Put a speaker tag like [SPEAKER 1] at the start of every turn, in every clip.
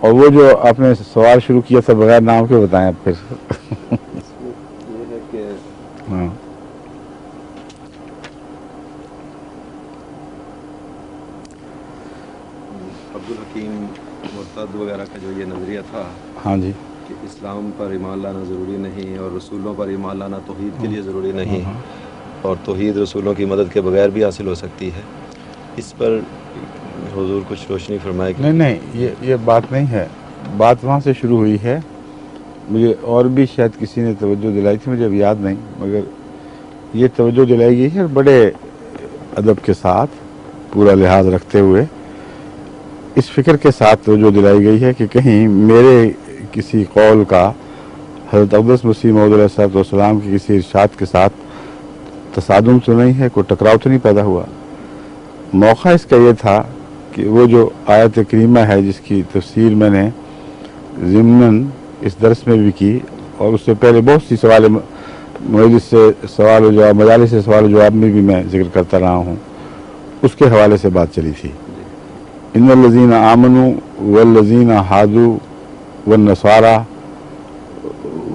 [SPEAKER 1] اور وہ جو آپ نے سوال شروع کیا تھا بغیر نام کے بتائیں آپ پھر.
[SPEAKER 2] یہ ہے کہ
[SPEAKER 1] ہاں
[SPEAKER 2] عبدالحکیم مرتد وغیرہ کا جو یہ نظریہ تھا
[SPEAKER 1] ہاں جی
[SPEAKER 2] کہ اسلام پر ایمان لانا ضروری نہیں اور رسولوں پر ایمان لانا توحید کے لیے ضروری نہیں اور توحید رسولوں کی مدد کے بغیر بھی حاصل ہو سکتی ہے، اس پر حضور کچھ روشنی فرمائے.
[SPEAKER 1] نہیں یہ بات نہیں ہے. بات وہاں سے شروع ہوئی ہے. مجھے اور بھی شاید کسی نے توجہ دلائی تھی، مجھے اب یاد نہیں، مگر یہ توجہ دلائی گئی ہے بڑے ادب کے ساتھ، پورا لحاظ رکھتے ہوئے اس فکر کے ساتھ توجہ دلائی گئی ہے کہ کہیں میرے کسی قول کا حضرت اقدس مسیح موعود علیہ السلام کی کسی ارشاد کے ساتھ تصادم تو نہیں ہے، کوئی ٹکراؤ تو نہیں پیدا ہوا. موقع اس کا یہ تھا کہ وہ جو آیت کریمہ ہے جس کی تفسیر میں نے ضمناً اس درس میں بھی کی اور اس سے پہلے بہت سی مجلس سے سوال و جواب، مجالس سے سوال و جواب میں بھی میں ذکر کرتا رہا ہوں، اس کے حوالے سے بات چلی تھی. ان الذین آمنوا والذین ہادوا والنصارى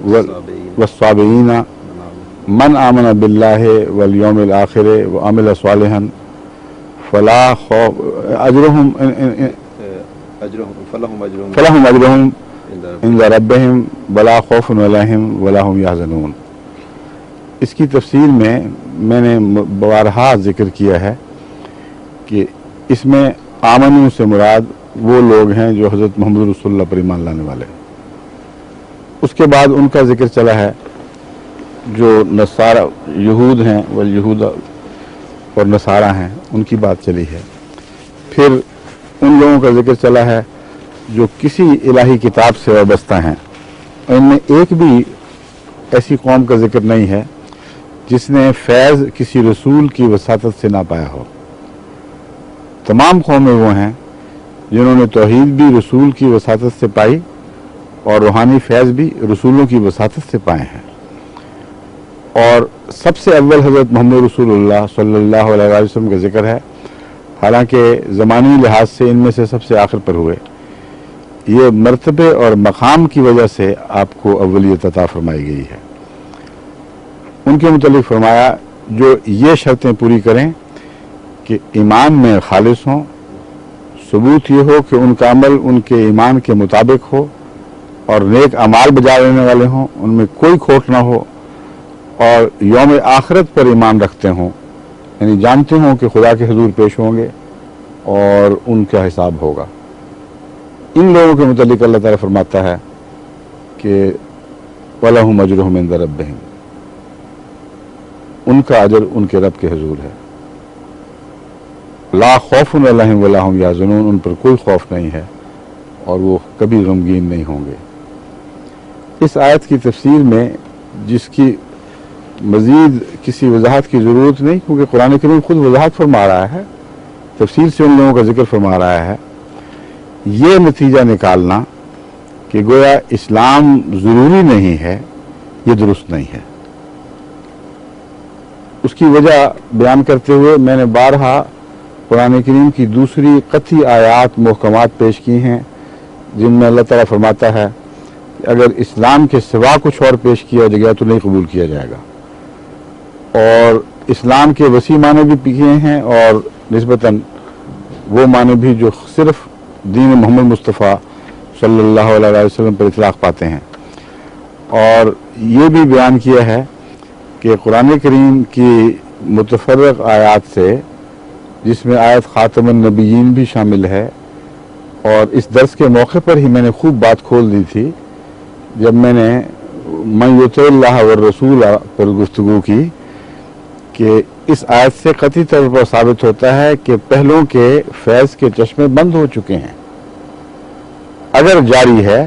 [SPEAKER 1] والصابئین من آمن باللہ والیوم الآخر وعمل صالحا فلا خوف فلہم اجرہم عند ربہم ولا خوف علیہم ولا ہم یحزنون. اس کی تفسیر میں نے بارہا ذکر کیا ہے کہ اس میں آمنو سے مراد وہ لوگ ہیں جو حضرت محمد رسول اللہ پر ایمان لانے والے. اس کے بعد ان کا ذکر چلا ہے جو نصارہ یہود ہیں والیہود اور نصارہ ہیں، ان کی بات چلی ہے. پھر ان لوگوں کا ذکر چلا ہے جو کسی الہی کتاب سے وابستہ ہیں. ان میں ایک بھی ایسی قوم کا ذکر نہیں ہے جس نے فیض کسی رسول کی وساطت سے نہ پایا ہو. تمام قومیں وہ ہیں جنہوں نے توحید بھی رسول کی وساطت سے پائی اور روحانی فیض بھی رسولوں کی وساطت سے پائے ہیں. اور سب سے اول حضرت محمد رسول اللہ صلی اللہ علیہ وسلم کا ذکر ہے، حالانکہ زمانی لحاظ سے ان میں سے سب سے آخر پر ہوئے. یہ مرتبے اور مقام کی وجہ سے آپ کو اولیت عطا فرمائی گئی ہے. ان کے متعلق فرمایا جو یہ شرطیں پوری کریں کہ ایمان میں خالص ہوں، ثبوت یہ ہو کہ ان کا عمل ان کے ایمان کے مطابق ہو اور نیک اعمال بجا لینے والے ہوں، ان میں کوئی کھوٹ نہ ہو، اور یوم آخرت پر ایمان رکھتے ہوں، یعنی جانتے ہوں کہ خدا کے حضور پیش ہوں گے اور ان کا حساب ہوگا. ان لوگوں کے متعلق اللہ تعالیٰ فرماتا ہے کہ وَلَهُمْ أَجْرُهُمْ عِنْدَ رَبِّهِمْ، ان کا اجر ان کے رب کے حضور ہے. لا خوف علیہم ولا هم یحزنون، ان پر کوئی خوف نہیں ہے اور وہ کبھی غمگین نہیں ہوں گے. اس آیت کی تفسیر میں جس کی مزید کسی وضاحت کی ضرورت نہیں، کیونکہ قرآن کریم خود وضاحت فرما رہا ہے، تفسیر سے ان لوگوں کا ذکر فرما رہا ہے. یہ نتیجہ نکالنا کہ گویا اسلام ضروری نہیں ہے، یہ درست نہیں ہے. اس کی وجہ بیان کرتے ہوئے میں نے بارہا قرآن کریم کی دوسری قطعی آیات محکمات پیش کی ہیں جن میں اللہ تعالیٰ فرماتا ہے کہ اگر اسلام کے سوا کچھ اور پیش کیا گیا تو نہیں قبول کیا جائے گا. اور اسلام کے وسیع معنی بھی کیے ہیں اور نسبتاً وہ معنی بھی جو صرف دین محمد مصطفیٰ صلی اللہ علیہ وسلم پر اطلاق پاتے ہیں. اور یہ بھی بیان کیا ہے کہ قرآن کریم کی متفرق آیات سے، جس میں آیت خاتم النبیین بھی شامل ہے، اور اس درس کے موقع پر ہی میں نے خوب بات کھول دی تھی جب میں نے من یطع اللہ والرسول پر گفتگو کی، کہ اس آیت سے قطعی طور پر ثابت ہوتا ہے کہ پہلوں کے فیض کے چشمے بند ہو چکے ہیں. اگر جاری ہے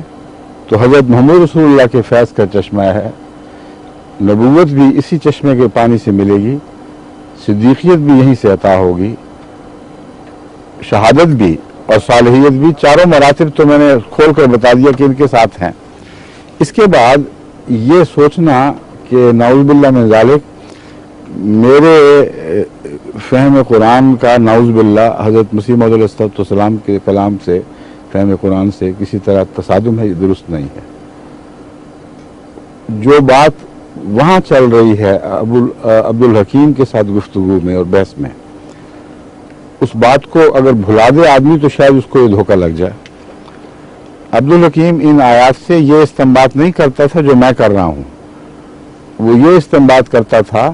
[SPEAKER 1] تو حضرت محمد رسول اللہ کے فیض کا چشمہ ہے، نبوت بھی اسی چشمے کے پانی سے ملے گی، صدیقیت بھی یہیں سے عطا ہوگی، شہادت بھی اور صالحیت بھی. چاروں مراتب تو میں نے کھول کر بتا دیا کہ ان کے ساتھ ہیں. اس کے بعد یہ سوچنا کہ نعوذ باللہ من ذالک میرے فہم قرآن کا نعوذ باللہ حضرت مسیح موعود علیہ السلام کے کلام سے फहम कुरान से किसी तरह तसादुम है, ये दुरुस्त नहीं है। जो बात वहाँ चल रही है अब्दुल हकीम के साथ गुफ्तगू में और बहस में, उस बात को अगर भुला दे आदमी तो शायद उसको ये धोखा लग जाए। अब्दुल हकीम इन आयात से ये इस्तेंबात नहीं करता था जो मैं कर रहा हूँ, वो ये इस्तेंबात करता था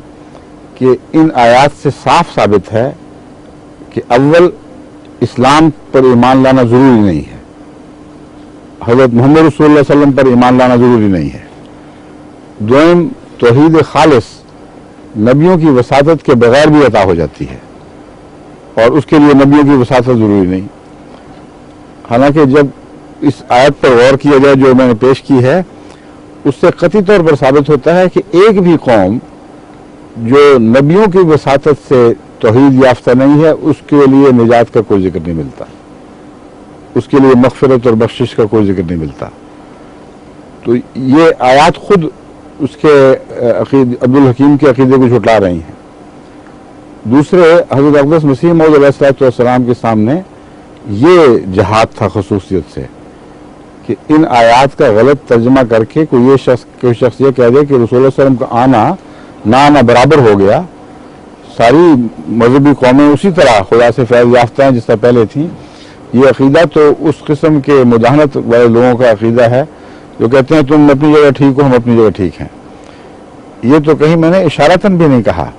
[SPEAKER 1] कि इन आयात से साफ साबित है कि अव्वल इस्लाम पर ईमान लाना ज़रूरी नहीं है, हज़रत मोहम्मद रसूलुल्लाह सल्लल्लाहु अलैहि वसल्लम पर ईमान लाना ज़रूरी नहीं है। दोयम तौहीद खालिस नबियों की वसातत के बगैर भी अता हो जाती है और उसके लिए नबियों की वसातत ज़रूरी नहीं। हालांकि जब इस आयत पर गौर किया जाए जो मैंने पेश की है, उससे कतई तौर पर साबित होता है कि एक भी कौम जो नबियों की वसातत से तौहीद याफ्ता नहीं है उसके लिए निजात का कोई जिक्र नहीं मिलता, उसके लिए मग़फ़िरत और बख्शिश का कोई जिक्र नहीं मिलता। तो ये आयात खुद उसके अब्दुल हकीम के अकीदे को झुटला रही हैं। दूसरे, हज़रत अक़दस मसीह मौऊद अलैहिस्सलाम के सामने ये जहाद था ख़ुसूसियत से कि इन आयात का गलत तर्जमा करके कोई शख्स ये कह दे कि रसूलुल्लाह सल्लल्लाहु अलैहि वसल्लम का आना बराबर हो गया, सारी मजहबी कौमें उसी तरह खुदा से फैज़ याफ्ता हैं जिस तरह पहले थीं। ये अकीदा तो उस किस्म के मुदाहनत वाले लोगों का अकीदा है जो कहते हैं तुम अपनी जगह ठीक हो, हम अपनी जगह ठीक हैं। ये तो कहीं मैंने इशारतन भी नहीं कहा।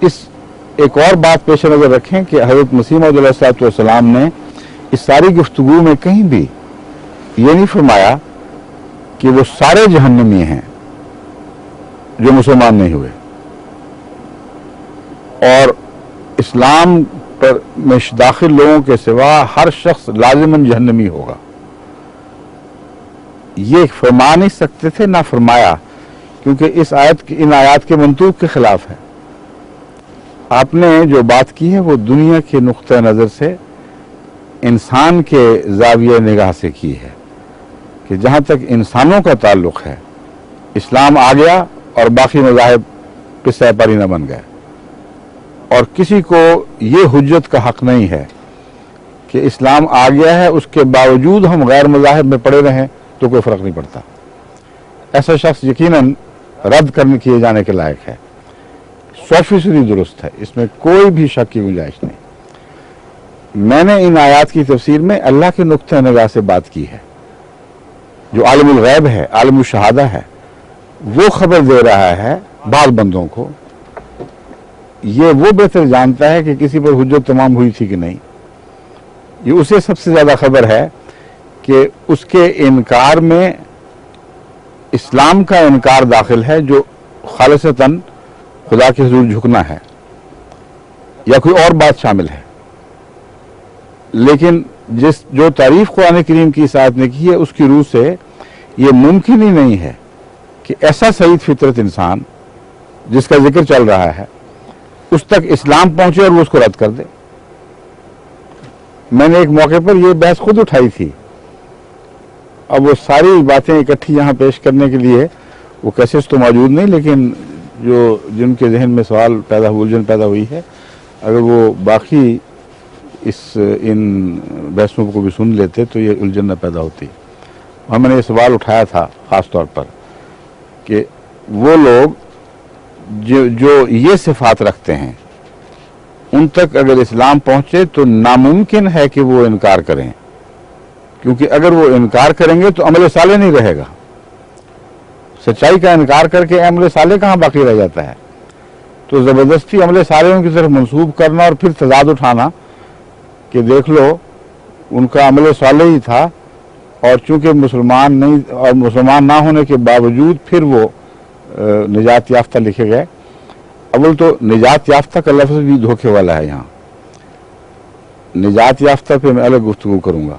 [SPEAKER 1] इस एक और बात पेश नज़र रखें कि हज़रत मसीह मौऊद अलैहिस्सलाम ने इस सारी गुफ्तगू में कहीं भी ये नहीं फरमाया कि वो सारे जहन्नमी हैं जो मुसलमान नहीं हुए और इस्लाम पर में दाखिल लोगों के सिवा हर शख्स लाजिमन जहन्नमी होगा। ये फरमा नहीं सकते थे, ना फरमाया, क्योंकि इन आयात के मंतूक के खिलाफ है। आपने जो बात की है वो दुनिया के नुक्ता नज़र से इंसान के ज़ाविया निगाह से की है कि जहाँ तक इंसानों का ताल्लुक़ है इस्लाम आ गया और बाकी मज़ाहिब पिस्सा पारी न बन गए और किसी को ये हुज्जत का हक़ नहीं है कि इस्लाम आ गया है उसके बावजूद हम गैर मज़ाहिब में पड़े रहें तो कोई फ़र्क नहीं पड़ता। ऐसा शख्स यकीनन रद्द किए जाने के लायक है, 100% दुरुस्त है, इसमें कोई भी शक की गुंजाइश नहीं। मैंने इन आयात की तफसीर में अल्लाह के नुक्ता निगाह से बात की है, जो आलिमुल गैब है, आलिमुल शहादा है, वो खबर दे रहा है बाद बंदों को। ये वो बेहतर जानता है कि किसी पर हुज्जत तमाम हुई थी कि नहीं। ये उसे सबसे ज़्यादा खबर है कि उसके इनकार में इस्लाम का इनकार दाखिल है जो खालिसतन खुदा के हुजूर झुकना है या कोई और बात शामिल है। लेकिन जो तारीफ कुरान करीम की इस आयत ने की है उसकी रूह से ये मुमकिन ही नहीं है कि ऐसा सईद फितरत इंसान जिसका जिक्र चल रहा है उस तक इस्लाम पहुंचे और वो उसको रद्द कर दे। मैंने एक मौके पर यह बहस खुद उठाई थी। अब वो सारी बातें इकट्ठी यहाँ पेश करने के लिए वो कैसेट्स तो मौजूद नहीं, लेकिन जिनके जहन में सवाल उलझन पैदा हुई है, अगर वो बाकी इन बहसों को भी सुन लेते तो ये उलझन न पैदा होती। और मैंने ये सवाल उठाया था ख़ास तौर पर कि वो लोग जो ये सिफात रखते हैं उन तक अगर इस्लाम पहुंचे तो नामुमकिन है कि वो इनकार करें, क्योंकि अगर वो इनकार करेंगे तो अमल साले नहीं रहेगा। सच्चाई का इनकार करके अमल साले कहाँ बाकी रह जाता है। तो ज़बरदस्ती अमल साले की तरफ मंसूब करना और फिर तजाद उठाना कि देख लो उनका अमल साले ही था और चूंकि मुसलमान नहीं और मुसलमान ना होने के बावजूद फिर वो निजात याफ्ता लिखे गए। अव्वल तो निजात याफ्ता का लफ्ज़ भी धोखे वाला है। यहाँ निजात याफ्ता पे मैं अलग गुफ्तगू करूँगा।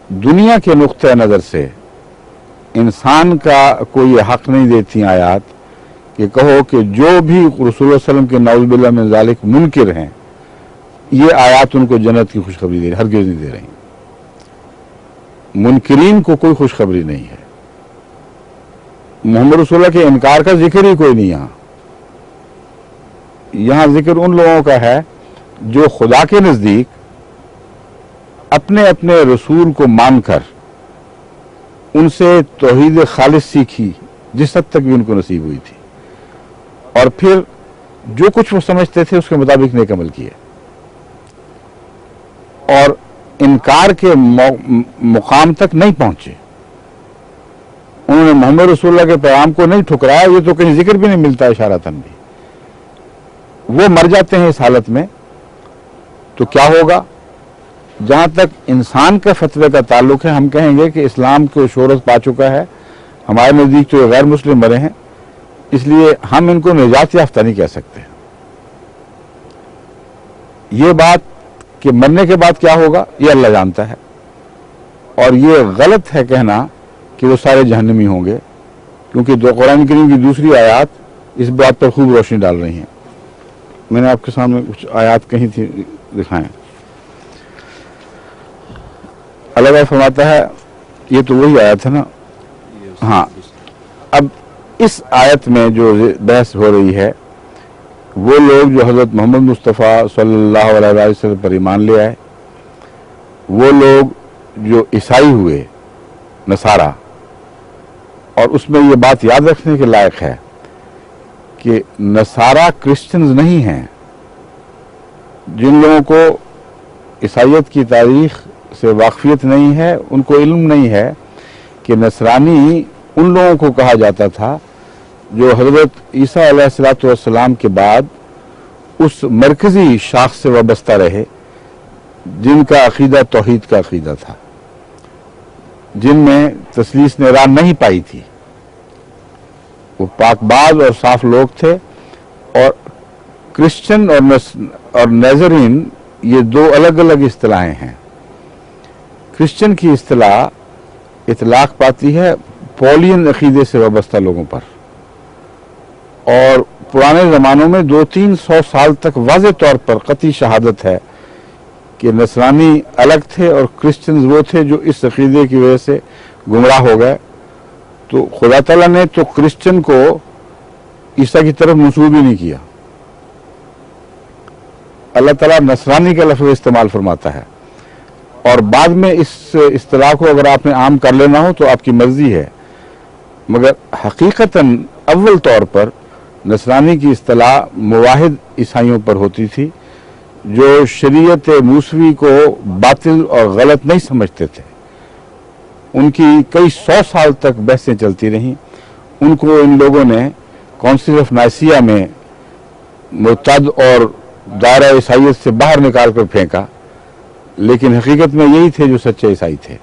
[SPEAKER 1] दुनिया के नुक्ते नज़र से इंसान का कोई हक़ नहीं देती आयात कि कहो कि जो भी रसूलुल्लाह सल्लल्लाहु अलैहि वसल्लम के नाउज़ुबिल्लाह मिन ज़ालिक मुनकिर हैं, ये आयात उनको जन्नत की खुशखबरी दे रही, हरगिज़ नहीं दे रही। मुनकिरीन को कोई खुशखबरी नहीं है। मोहम्मद रसूलुल्लाह के इनकार का जिक्र ही कोई नहीं। यहाँ जिक्र उन लोगों का है जो खुदा के नज़दीक अपने अपने रसूल को मानकर उनसे तौहीद खालिस सीखी जिस हद तक भी उनको नसीब हुई थी, और फिर जो कुछ वो समझते थे उसके मुताबिक नेक अमल किए, और इनकार के मुकाम तक नहीं पहुंचे। उन्होंने मोहम्मद रसूलुल्लाह के पैगाम को नहीं ठुकराया, ये तो कहीं जिक्र भी नहीं मिलता इशारतन भी। वो मर जाते हैं इस हालत में, तो क्या होगा? जहां तक इंसान के फतवे का ताल्लुक है, हम कहेंगे कि इस्लाम को शोहरत पा चुका है, हमारे नज़दीक तो ये गैर मुस्लिम मरे हैं, इसलिए हम इनको निजात याफ्ता नहीं कह सकते। ये बात कि मरने के बाद क्या होगा ये अल्लाह जानता है, और ये गलत है कहना कि वो सारे जहन्नमी होंगे, क्योंकि कुरान करीम की दूसरी आयत इस बात पर खूब रोशनी डाल रही हैं। मैंने आपके सामने कुछ आयत कही थी, दिखाएं। अल्लाह फरमाता है, ये तो वही आयत है ना, हाँ। अब इस आयत में जो बहस हो रही है, वो लोग जो हज़रत मोहम्मद मुस्तफ़ा सल्लल्लाहु अलैहि वसल्लम पर ईमान ले आए, वो लोग जो ईसाई हुए, नसारा, और उसमें ये बात याद रखने के लायक है कि नसारा क्रिश्चियंस नहीं हैं। जिन लोगों को ईसाइयत की तारीख से वाकफियत नहीं है, उनको इल्म नहीं है कि नसरानी उन लोगों को कहा जाता था जो हज़रत ईसा अलैहिस्सलाम के बाद उस मरकज़ी शाख से वाबस्ता रहे, जिनका अकीदा तौहीद का अकीदा था, जिनमें तसलीस ने राह नहीं पाई थी। वो पाकबाज और साफ लोग थे, और क्रिश्चियन और नजरीन ये दो अलग अलग इस्तिलाहें हैं। क्रिश्चियन की इस्तिलाह इतलाक पाती है पॉलियन अकीदे से वाबस्ता लोगों पर, और पुराने ज़मानों में 200-300 साल तक वाज़े तौर पर कतई शहादत है कि नसरानी अलग थे और क्रिश्चियंस वो थे जो इस अकीदे की वजह से गुमराह हो गए। तो खुदा ताला ने तो क्रिश्चियन को ईसा की तरफ मंसूब ही नहीं किया। अल्लाह ताला नसरानी का लफ्ज़ इस्तेमाल फरमाता है, और बाद में इस इस्तिलाह को अगर आपने आम कर लेना हो तो आपकी मर्जी है, मगर हकीकतन अव्वल तौर पर नसरानी की इस्तिलाह मुवाहिद ईसाइयों पर होती थी, जो शरीयत मूसवी को बातिल और गलत नहीं समझते थे। उनकी कई 100 साल तक बहसें चलती रहीं। उनको इन लोगों ने काउंसिल ऑफ नाइसिया में मुर्तद और दायरा ईसाइयत से बाहर निकाल कर फेंका, लेकिन हकीकत में यही थे जो सच्चे ईसाई थे।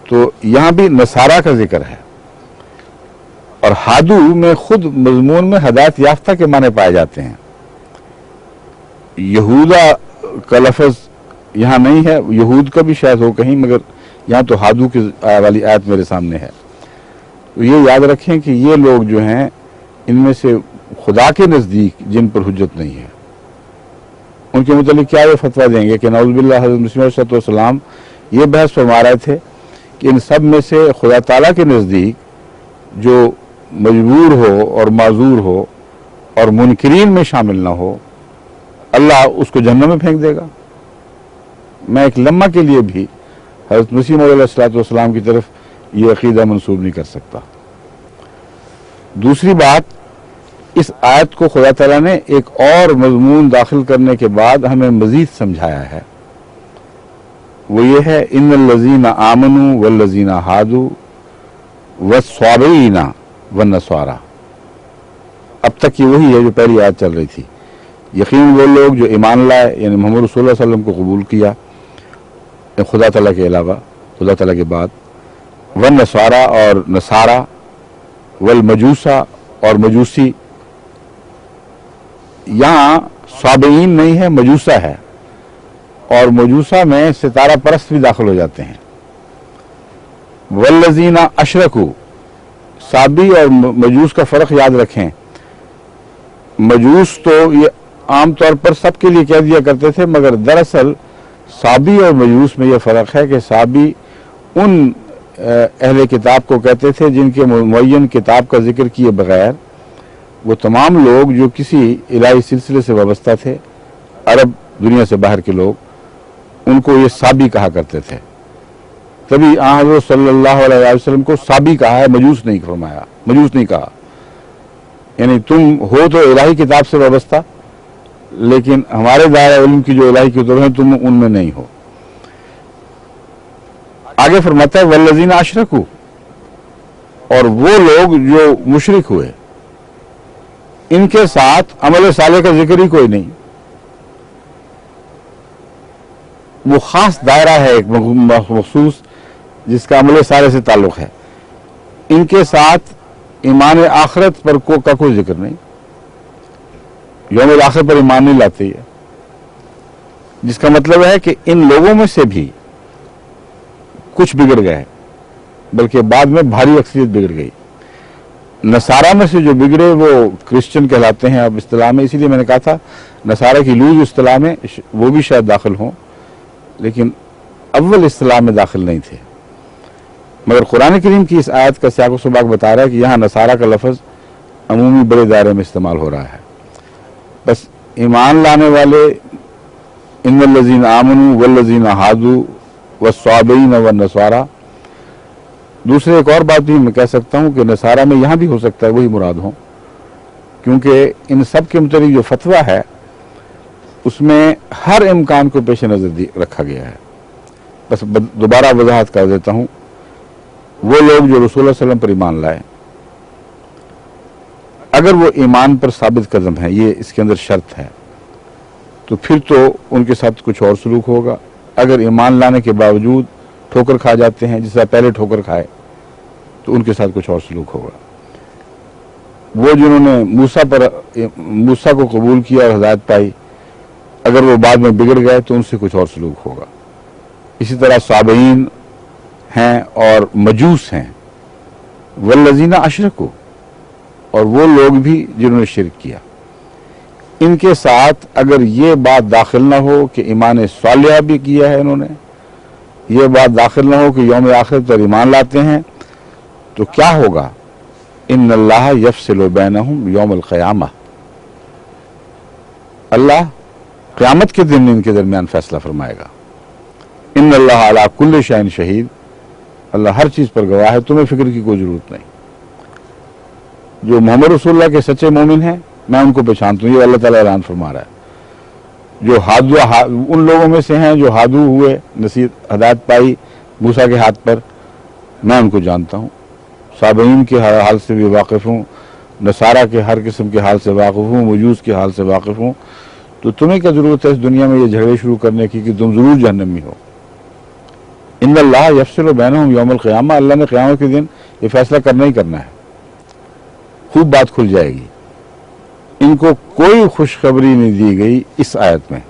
[SPEAKER 1] तो यहाँ भी नसारा का जिक्र है, और हादू में खुद मजमून में हदायत याफ्ता के माने पाए जाते हैं। यहूदा का लफ्ज़ यहाँ नहीं है, यहूद का भी शायद हो कहीं, मगर यहाँ तो हादू की वाली आयत मेरे सामने है। तो ये याद रखें कि ये लोग जो हैं, इनमें से खुदा के नज़दीक जिन पर हुज्जत नहीं है, उनके मुतालिक क्या ये फतवा देंगे कि नऊज़ुबिल्लाह हज़रत मसीह सलाम ये बहस फरमा रहे थे कि इन सब में से खुदा ताला के नज़दीक जो मजबूर हो और माजूर हो और मुनकरीन में शामिल ना हो, अल्लाह उसको जहन्नम में फेंक देगा। मैं एक लम्हा के लिए भी हज़रत मसीह मौऊद अलैहिस्सलाम की तरफ ये अकीदा मंसूब नहीं कर सकता। दूसरी बात, इस आयत को खुदा ताला ने एक और मजमून दाखिल करने के बाद हमें मजीद समझाया है। वो ये है, इन्नल्लज़ीना आमनू वल्लज़ीना हादू वस्वाबीना वन्नस्वारा। अब तक ये वही है जो पहली आयत चल रही थी। यकीन वो लोग जो ईमान लाए, यानी मोहम्मद रसूलुल्लाह सल्लल्लाहु अलैहि वसल्लम को कबूल किया खुदा ताला के अलावा, खुदा ताला के बाद, वन्नस्वारा और नसारा, वल मजूसा और मजूसी। यहाँ स्वाबीन नहीं है, मजूसा है, और मजूसा में सितारा परस्त भी दाखिल हो जाते हैं। वल्लज़ीना अशरकू, साबी और मजूस का फ़र्क याद रखें। मजूस तो ये आम तौर पर सबके लिए कह दिया करते थे, मगर दरअसल साबी और मजूस में ये फ़र्क है कि साबी उन अहले किताब को कहते थे जिनके मुअय्यन किताब का जिक्र किए बगैर वो तमाम लोग जो किसी इलाही सिलसिले से वाबस्ता थे, अरब दुनिया से बाहर के लोग, उनको ये साबी कहा करते थे। तभी हज़रत सल्लल्लाहु अलैहि वसल्लम को साबी कहा है, मजूस नहीं फरमाया, मजूस नहीं कहा। यानी तुम हो तो इलाही किताब से वाबस्ता, लेकिन हमारे दायरा इल्म की जो इलाही किताब हैं तुम उनमें नहीं हो। आगे फरमाता है वल्लज़ीना अशरकू, और वो लोग जो मुशरिक हुए, इनके साथ अमल साले का जिक्र ही कोई नहीं। वो खास दायरा है एक मखसूस जिसका अमल साले से ताल्लुक है। इनके साथ ईमान आखिरत पर का कोई जिक्र नहीं, यौम आखिरत पर ईमान नहीं लाते है, जिसका मतलब है कि इन लोगों में से भी कुछ बिगड़ गए, बल्कि बाद में भारी अक्सरियत बिगड़ गई। नसारा में से जो बिगड़े वो क्रिश्चियन कहलाते हैं अब इस्तिलाह में, इसीलिए मैंने कहा था नसारा की लूज इस्तिलाह में वो भी शायद दाखिल हों, लेकिन अव्वल इस्तिलाह में दाखिल नहीं थे। मगर कुरान करीम की इस आयत का सियाक़ व सुबाक़ बता रहा है कि यहाँ नसारा का लफ्ज़ अमूमी बड़े दायरे में इस्तेमाल हो रहा है। बस ईमान लाने वाले इन्नल्लज़ीना आमनू वल्लज़ीना हादू वस्साबीन वन्नसारा। दूसरे एक और बात भी मैं कह सकता हूँ कि नसारा में यहाँ भी हो सकता है वही मुराद हो, क्योंकि इन सब के मुताबिक जो फतवा है उसमें हर इम्कान को पेश नज़र रखा गया है। बस दोबारा वजाहत कर देता हूँ, वो लोग जो रसूल सल्लल्लाहु अलैहि वसल्लम पर ईमान लाए, अगर वो ईमान पर साबित कदम है, ये इसके अंदर शर्त है, तो फिर तो उनके साथ कुछ और सलूक होगा। अगर ईमान लाने के बावजूद ठोकर खा जाते हैं, जिस तरह पहले ठोकर खाए, तो उनके साथ कुछ और सलूक होगा। वो जिन्होंने मूसा को कबूल किया और हिदायत पाई, अगर वो बाद में बिगड़ गए तो उनसे कुछ और सलूक होगा। इसी तरह साबईन हैं और मजूस हैं, वल्लज़ीना अशरकू, और वो लोग भी जिन्होंने शिरक किया। इनके साथ अगर ये बात दाखिल ना हो कि ईमान सालिहा भी किया है इन्होंने, ये बात दाखिल ना हो कि यौम आखिरत पर ईमान लाते हैं, तो क्या होगा? इन्नल्लाह यफ़सिलु बैनहुम यौमल क़ियामह, अल्लाह क़यामत के दिन इनके दरमियान फैसला फरमाएगा। इन्नल्लाह अला कुल्लि शैइन शहीद, अल्लाह हर चीज़ पर गवाह है, तुम्हें फिक्र की कोई ज़रूरत नहीं। जो मोहम्मद रसूलुल्लाह के सच्चे मोमिन हैं, मैं उनको पहचानता हूँ, ये अल्लाह ताला ऐलान फरमा रहा है। जो उन लोगों में से हैं जो हादू हुए, नसीहत हिदायत पाई मूसा के हाथ पर, मैं उनको जानता हूँ। साबईन के हाल से भी वाकिफ़ हूँ, नसारा के हर किस्म के हाल से वाकिफ़ हूँ, मजूस के हाल से वाकिफ़ हूँ। तो तुम्हें क्या ज़रूरत है इस दुनिया में ये झगड़े शुरू करने की कि तुम ज़रूर जहन्नमी हो। इन्नल्लाह यफ़सिलु बैनहुम यौमल क़ियामह, अल्लाह ने क़यामत के दिन ये फैसला करना ही करना है, खूब बात खुल जाएगी। इनको कोई खुशखबरी नहीं दी गई इस आयत में,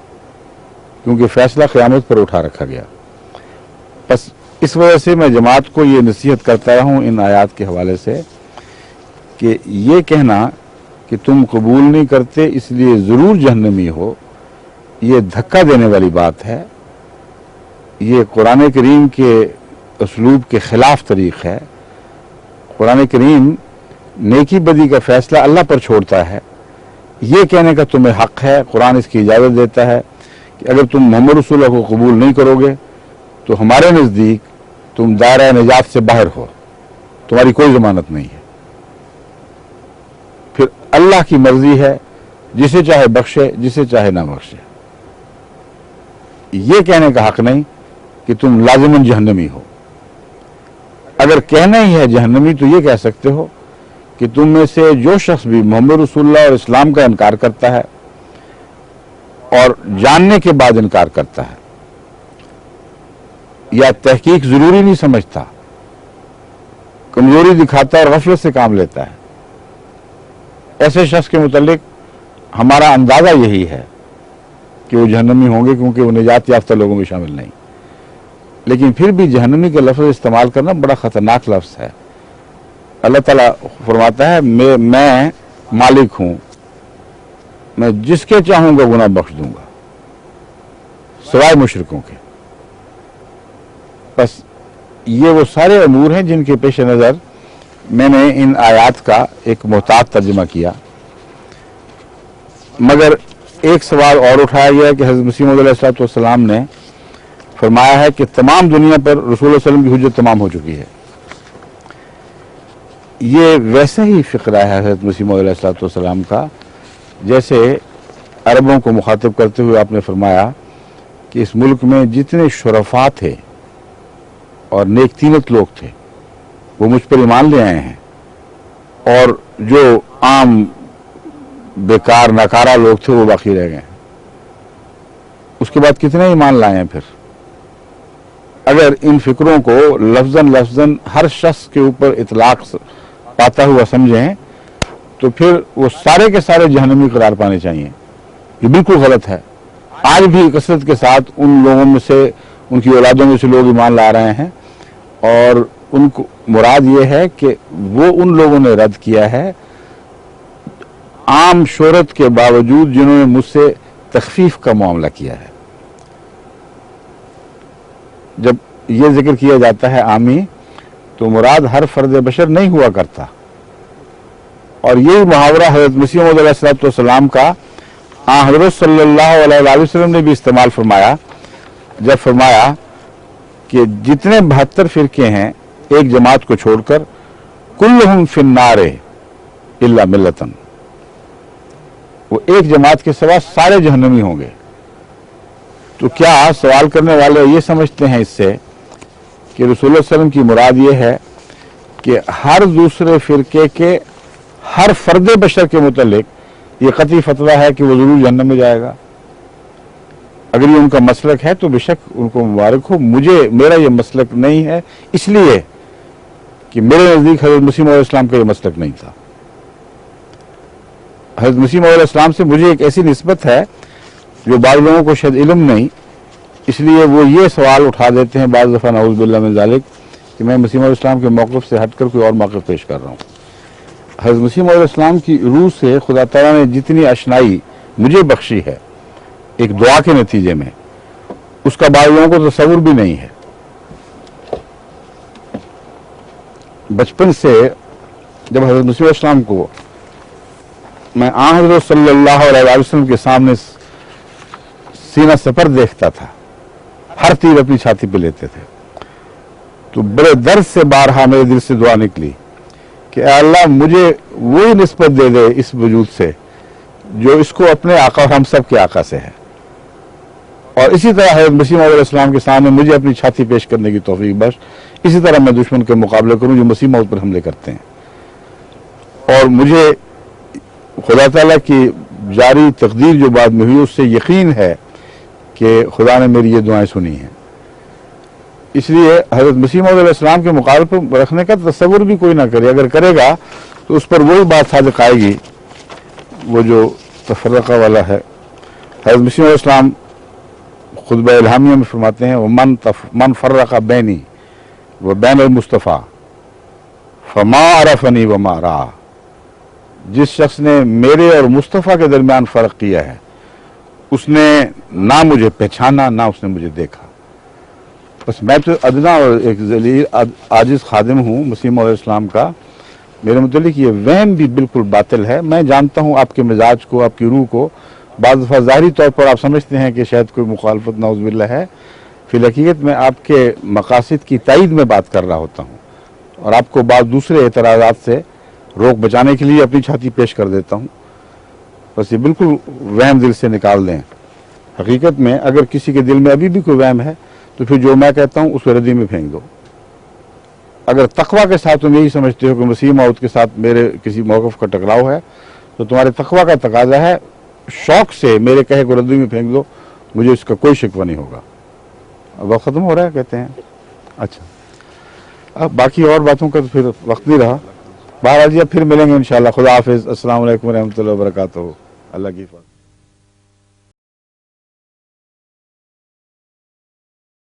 [SPEAKER 1] क्योंकि फैसला क़यामत पर उठा रखा गया। बस इस वजह से मैं जमात को ये नसीहत करता रहा हूँ इन आयत के हवाले से कि ये कहना कि तुम कबूल नहीं करते इसलिए ज़रूर जहन्नमी हो, ये धक्का देने वाली बात है। ये कुरान करीम के उसलूब के ख़िलाफ़ तरीक़ है। कुरान करीम नेकी बदी का फ़ैसला अल्लाह पर छोड़ता है। ये कहने का तुम्हें हक़ है, कुरान इसकी इजाज़त देता है कि अगर तुम मोहम्मद रसूलुल्लाह को कबूल नहीं करोगे तो हमारे नज़दीक तुम दायरा निजात से बाहर हो, तुम्हारी कोई ज़मानत नहीं है। फिर अल्लाह की मर्जी है, जिसे चाहे बख्शे, जिसे चाहे ना बख्शे। ये कहने का हक़ नहीं कि तुम लाज़िमन जहन्नमी हो। अगर कहना ही है जहन्नमी तो ये कह सकते हो कि तुम में से जो शख्स भी मोहम्मद रसूलुल्लाह और इस्लाम का इनकार करता है और जानने के बाद इनकार करता है, या तहकीक ज़रूरी नहीं समझता, कमज़ोरी दिखाता है और गफलत से काम लेता है, ऐसे शख्स के मुतालिक हमारा अंदाज़ा यही है कि वो जहन्नमी होंगे, क्योंकि वो निजात याफ्ता लोगों में शामिल नहीं। लेकिन फिर भी जहन्नमी का लफ्ज़ इस्तेमाल करना बड़ा ख़तरनाक लफ्ज़ है। अल्लाह ताला फरमाता है मैं मालिक हूँ, मैं जिसके चाहूँगा गुनाह बख्श दूंगा सिवाय मुशरिकों के। बस ये वो सारे अमूर हैं जिनके पेश नज़र मैंने इन आयात का एक मोहतात तर्जुमा किया। मगर एक सवाल और उठाया गया कि हज़रत मसीह मौऊद अलैहिस्सलाम ने फरमाया है कि तमाम दुनिया पर रसूल सल्लल्लाहु अलैहि वसल्लम की हुज्जत तमाम हो चुकी है। ये वैसा ही फ़िक्रा है हज़रत मसीह मौऊद अलैहिस्सलाम का, जैसे अरबों को मुखातिब करते हुए आपने फरमाया कि इस मुल्क में जितने शुरफा थे और नेक तीनत लोग थे वो मुझ पर ईमान ले आए हैं, और जो आम बेकार नकारा लोग थे वो बाकी रह गए। उसके बाद कितने ईमान लाए हैं फिर? अगर इन फिक्रों को लफ्ज़न हर शख्स के ऊपर इतलाक पाता हुआ समझें तो फिर वो सारे के सारे जहन्नमी करार पाने चाहिए। ये बिल्कुल गलत है। आज भी कसरत के साथ उन लोगों में से, उनकी औलादों में से लोग ईमान ला रहे हैं, और उनको मुराद ये है कि वो उन लोगों ने रद्द किया है आम शोहरत के बावजूद जिन्होंने मुझसे तखफीफ का मामला किया है। जब ये जिक्र किया जाता है आमी, तो मुराद हर फर्द बशर नहीं हुआ करता। और यही मुहावरा हज़रत मसीह मौऊद अलैहिस्सलाम का हज़रत सल्लल्लाहु अलैहि वसल्लम ने भी इस्तेमाल फरमाया, जब फरमाया कि जितने 72 फिरके हैं एक जमात को छोड़कर, कुल्लुहुम फिन्नारे इल्ला मिल्लतन, वो एक जमात के सिवा सारे जहन्नमी होंगे। तो क्या सवाल करने वाले ये समझते हैं इससे कि रसूल सल्लल्लाहु अलैहि वसल्लम की मुराद ये है कि हर दूसरे फिरके के हर फर्द बशर के मुतल्लिक ये कतई फतवा है कि वो जरूर जहन्नम में जाएगा? अगर ये उनका मसलक है तो बेशक उनको मुबारक हो। मेरा ये मसलक नहीं है, इसलिए कि मेरे नज़दीक हज़रत मसीह मौऊद अलैहिस्सलाम का ये मसलक नहीं था। हज़रत मसीह मौऊद अलैहिस्सलाम से मुझे एक ऐसी निस्बत है जो बाज़ लोगों को शायद इल्म नहीं, इसलिए वो ये सवाल उठा देते हैं बाज़ दफ़ा नऊज़ बिल्लाह मिन ज़ालिक कि मैं मसीह मौऊद अलैहिस्सलाम के मौक़िफ़ से हटकर कोई और मौक़िफ़ पेश कर रहा हूँ। हज़रत मसीह मौऊद अलैहिस्सलाम की रूह से खुदा ताला ने जितनी अशनाई मुझे बख्शी है एक दुआ के नतीजे में, उसका बाज़ लोगों को तसव्वुर भी नहीं है। बचपन से जब हज़रत मसीह अलैहिस्सलाम को मैं हज़रत सल्लल्लाहु अलैहि वसल्लम के सामने सीना सपर देखता था, हर तीर अपनी छाती पे लेते थे, तो बड़े दर्द से बारहा मेरे दिल से दुआ निकली कि अल्लाह मुझे वही निस्बत दे दे इस वजूद से जो इसको अपने आका और हम सब के आका से है, और इसी तरह हज़रत मसीह मौऊद अलैहिस्सलाम के सामने मुझे अपनी छाती पेश करने की तौफीक बख्श, इसी तरह मैं दुश्मन के मुकाबले करूं जो मसीह मौऊद पर हमले करते हैं। और मुझे खुदा ताला की जारी तकदीर जो बाद में हुई उससे यकीन है कि खुदा ने मेरी ये दुआएं सुनी हैं। इसलिए हज़रत मसीह मौऊद अलैहिस्सलाम के मुकाबले पर रखने का तसव्वुर भी कोई ना करे, अगर करेगा तो उस पर वही बात सादिक आएगी वो जो तफर्रक़ा वाला है। हज़रत मसीह मौऊद अलैहिस्सलाम खुतबा इल्हामिया में फरमाते हैं मन फर्रक़ा बैनी व बैन मुस्तफ़ा फमा अरफ़नी व मा रा, जिस शख्स ने मेरे और मुस्तफ़ा के दरमियान फ़र्क किया है उसने ना मुझे पहचाना ना उसने मुझे देखा। बस मैं तो अदना और एक ज़लील आजिज़ खादिम हूँ मसीह मौऊद अलैहिस्सलाम का। मेरे मुतल्लिक़ ये वहम भी बिल्कुल बातिल है। मैं जानता हूँ आपके मिजाज को, आपकी रूह को। बाज़ दफ़ा ज़ाहिरी तौर पर आप समझते हैं कि शायद कोई मुखालफत नाउज़ बिल्लाह है, फिर हकीकत में आपके मकासिद की तायीद में बात कर रहा होता हूँ, और आपको बाद दूसरे एतराज़ात से रोक बचाने के लिए अपनी छाती पेश कर देता हूँ। बस ये बिल्कुल वहम दिल से निकाल दें। हकीकत में अगर किसी के दिल में अभी भी कोई वहम है तो फिर जो मैं कहता हूँ उसको रद्दी में फेंक दो। अगर तकवा के साथ तुम यही समझते हो कि मसीह मौऊद के साथ मेरे किसी मौक़िफ़ का टकराव है तो तुम्हारे तकवा का तकाजा है शौक से मेरे कहे को रद्दी में फेंक दो, मुझे इसका कोई शिकवा नहीं होगा। अब वक्त ख़त्म हो रहा है कहते हैं। अच्छा, अब बाकी और बातों का तो फिर वक्त नहीं रहा। बहरहाल जी अब फिर मिलेंगे इंशाअल्लाह। खुदा हाफिज़। अस्सलामु अलैकुम व रहमतुल्लाहि व बरकातुहू। अल्लाह की हिफ़ाज़त।